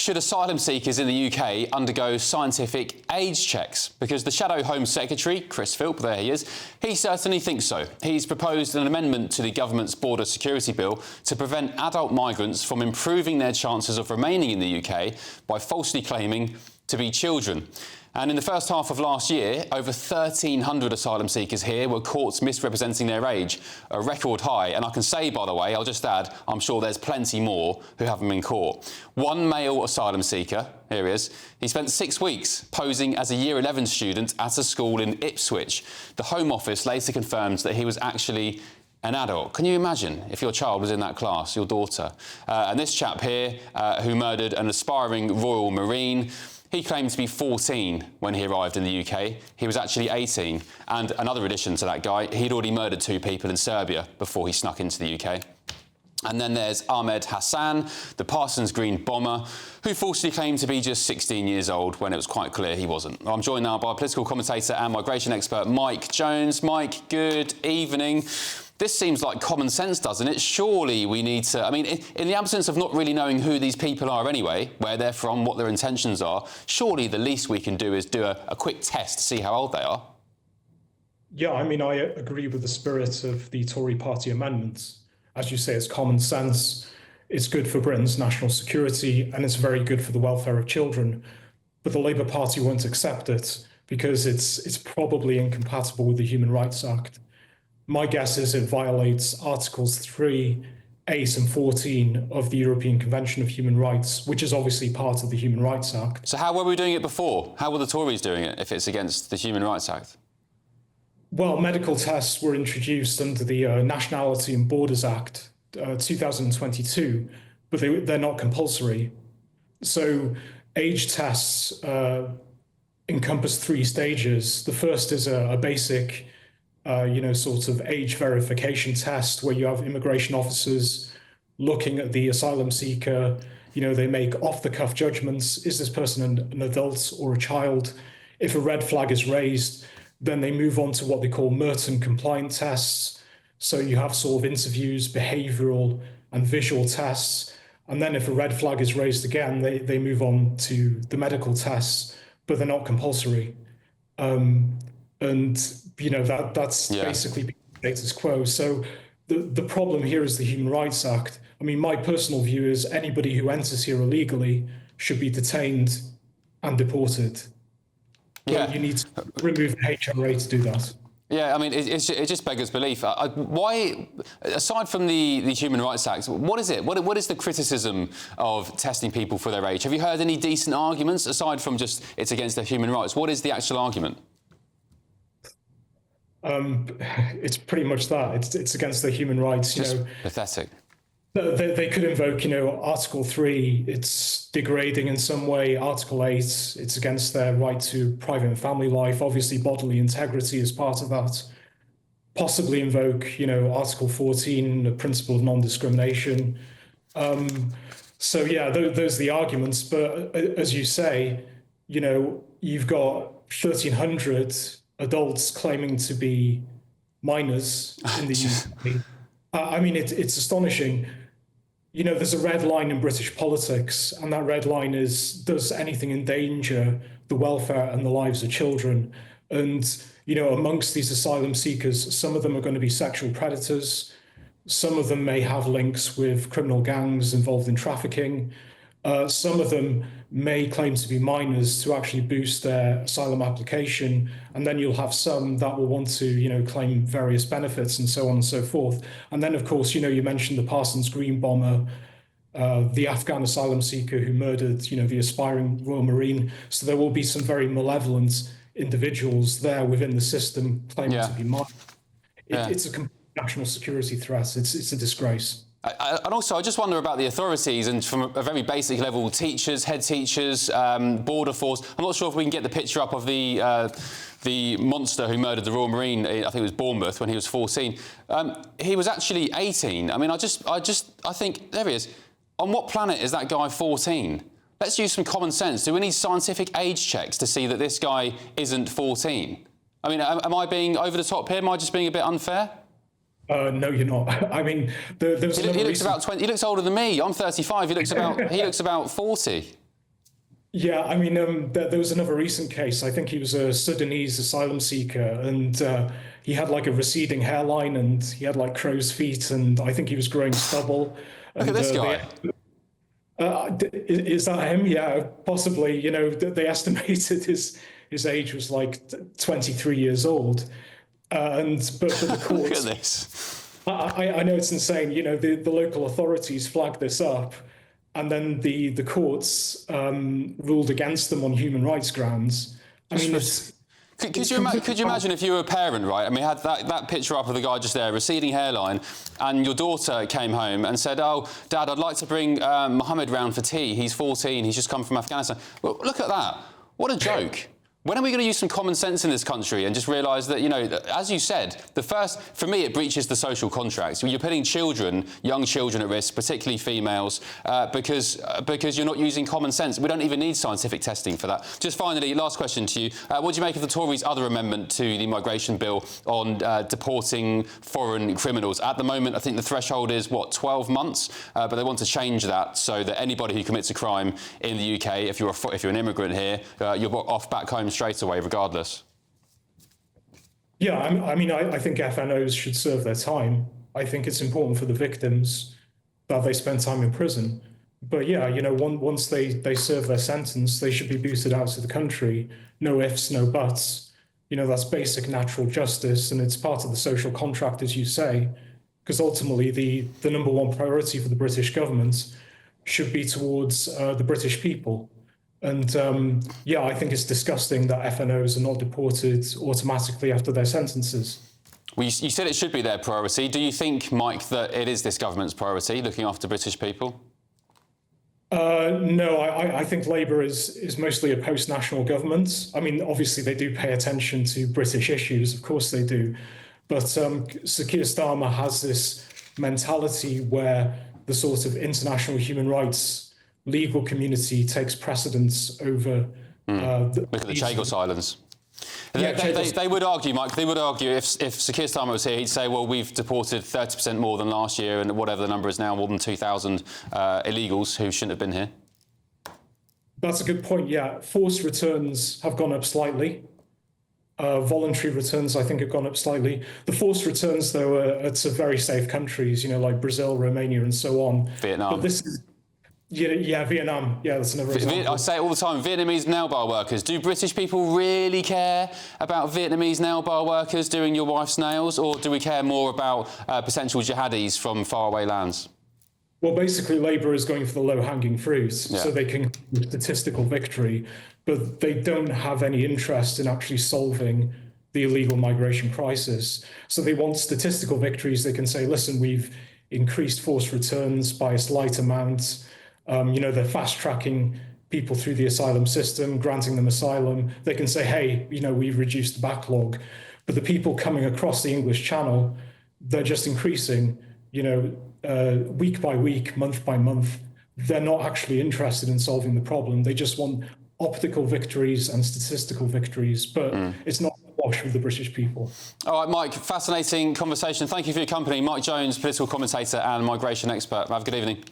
should asylum seekers in the UK undergo scientific age checks? Because the Shadow Home Secretary, Chris Philp, there he is, he certainly thinks so. He's proposed an amendment to the government's border security bill to prevent adult migrants from improving their chances of remaining in the UK by falsely claiming to be children. And in the first half of last year, over 1,300 asylum seekers here were caught misrepresenting their age, a record high. And I can say, by the way, I'll just add, I'm sure there's plenty more who haven't been caught. One male asylum seeker, here he is, he spent 6 weeks posing as a Year 11 student at a school in Ipswich. The Home Office later confirmed that he was actually an adult. Can you imagine if your child was in that class, your daughter? And this chap here, who murdered an aspiring Royal Marine, he claimed to be 14 when he arrived in the UK. He was actually 18. And another addition to that guy, he'd already murdered 2 people in Serbia before he snuck into the UK. And then there's Ahmed Hassan, the Parsons Green bomber, who falsely claimed to be just 16 years old when it was quite clear he wasn't. I'm joined now by political commentator and migration expert Mike Jones. Mike, good evening. This seems like common sense, doesn't it? Surely we need to... I mean, in the absence of not really knowing who these people are anyway, where they're from, what their intentions are, surely the least we can do is do a quick test to see how old they are. Yeah, I mean, I agree with the spirit of the Tory party amendments. As you say, it's common sense, it's good for Britain's national security, and it's very good for the welfare of children. But the Labour Party won't accept it because it's probably incompatible with the Human Rights Act. My guess is it violates Articles 3, 8 and 14 of the European Convention of Human Rights, which is obviously part of the Human Rights Act. So how were we doing it before? How were the Tories doing it if it's against the Human Rights Act? Well, medical tests were introduced under the Nationality and Borders Act 2022, but they're not compulsory. So age tests encompass 3 stages. The first is a basic sort of age verification test where you have immigration officers looking at the asylum seeker. They make off-the-cuff judgments. Is this person an adult or a child? If a red flag is raised, then they move on to what they call Merton compliant tests. So you have sort of interviews, behavioral and visual tests. And then if a red flag is raised again, they move on to the medical tests, but they're not compulsory. That's basically status quo. So the problem here is the Human Rights Act. I mean, my personal view is anybody who enters here illegally should be detained and deported. Yeah. But you need to remove the HRA to do that. Yeah, I mean, it just beggars belief. Why, aside from the Human Rights Act, what is it? What is the criticism of testing people for their age? Have you heard any decent arguments, aside from just it's against their human rights? What is the actual argument? It's pretty much that. It's against their human rights. Just pathetic. They could invoke, Article 3, it's degrading in some way. Article 8, it's against their right to private and family life. Obviously, bodily integrity is part of that. Possibly invoke, Article 14, the principle of non-discrimination. Those are the arguments. But as you say, you've got 1,300 adults claiming to be minors in the UK. I mean, it's astonishing. There's a red line in British politics, and that red line is, does anything endanger the welfare and the lives of children? And, amongst these asylum seekers, some of them are going to be sexual predators. Some of them may have links with criminal gangs involved in trafficking. Some of them may claim to be minors to actually boost their asylum application. And then you'll have some that will want to, claim various benefits and so on and so forth. And then, of course, you mentioned the Parsons Green bomber, the Afghan asylum seeker who murdered, the aspiring Royal Marine. So there will be some very malevolent individuals there within the system claiming to be minors. It's a complete national security threat. It's a disgrace. And also, I just wonder about the authorities and from a very basic level, teachers, head teachers, border force. I'm not sure if we can get the picture up of the monster who murdered the Royal Marine. I think it was Bournemouth when he was 14. He was actually 18. I mean, I think, there he is. On what planet is that guy 14? Let's use some common sense. Do we need scientific age checks to see that this guy isn't 14? I mean, am I being over the top here? Am I just being a bit unfair? No, you're not. I mean, he looks about 20. He looks older than me. I'm 35. He looks about 40. Yeah, I mean, there was another recent case. I think he was a Sudanese asylum seeker, and he had like a receding hairline, and he had like crow's feet, and I think he was growing stubble. Look at And this they guy. is that him? Yeah, possibly. You know, they estimated his age was like 23 years old, and but the Look at courts. this. I know it's insane. You know, the local authorities flagged this up, and then the courts ruled against them on human rights grounds. I mean, Could you imagine if you were a parent, right? I mean, had that picture up of the guy just there, receding hairline, and your daughter came home and said, "Oh, Dad, I'd like to bring Mohammed round for tea. He's 14. He's just come from Afghanistan." Well, look at that. What a joke. When are we going to use some common sense in this country and just realise that, you know, as you said, for me, it breaches the social contract. You're putting children, young children at risk, particularly females, because you're not using common sense. We don't even need scientific testing for that. Just finally, last question to you. What do you make of the Tories' other amendment to the migration bill on deporting foreign criminals? At the moment, I think the threshold is, 12 months? But they want to change that so that anybody who commits a crime in the UK, if you're an immigrant here, you're off back home straight away, regardless. Yeah, I mean, I think FNOs should serve their time. I think it's important for the victims that they spend time in prison. But yeah, you know, once they serve their sentence, they should be booted out of the country. No ifs, no buts. You know, that's basic natural justice, and it's part of the social contract, as you say, because ultimately the number one priority for the British government should be towards the British people. And yeah, I think it's disgusting that FNOs are not deported automatically after their sentences. Well, you said it should be their priority. Do you think, Mike, that it is this government's priority, looking after British people? No, I think Labour is mostly a post-national government. I mean, obviously they do pay attention to British issues, of course they do. But Sir Keir Starmer has this mentality where the sort of international human rights legal community takes precedence over. Look at the Chagos Islands. Yeah, they would argue, Mike, if Sir Keir Starmer was here, he'd say, well, we've deported 30% more than last year, and whatever the number is now, more than 2,000 illegals who shouldn't have been here. That's a good point, yeah. Forced returns have gone up slightly. Voluntary returns, I think, have gone up slightly. The forced returns, though, are to very safe countries, you know, like Brazil, Romania, and so on. Vietnam. But this is, yeah, Vietnam. Yeah, that's another example. I say it all the time, Vietnamese nail bar workers. Do British people really care about Vietnamese nail bar workers doing your wife's nails, or do we care more about potential jihadis from faraway lands? Well, basically, Labour is going for the low-hanging fruit, so they can get statistical victory, but they don't have any interest in actually solving the illegal migration crisis. So they want statistical victories. They can say, listen, we've increased forced returns by a slight amount. You know, they're fast-tracking people through the asylum system, granting them asylum. They can say, hey, you know, we've reduced the backlog. But the people coming across the English Channel, they're just increasing, you know, week by week, month by month. They're not actually interested in solving the problem. They just want optical victories and statistical victories, but it's not wash with the British people. All right, Mike, fascinating conversation. Thank you for your company. Mike Jones, political commentator and migration expert. Have a good evening.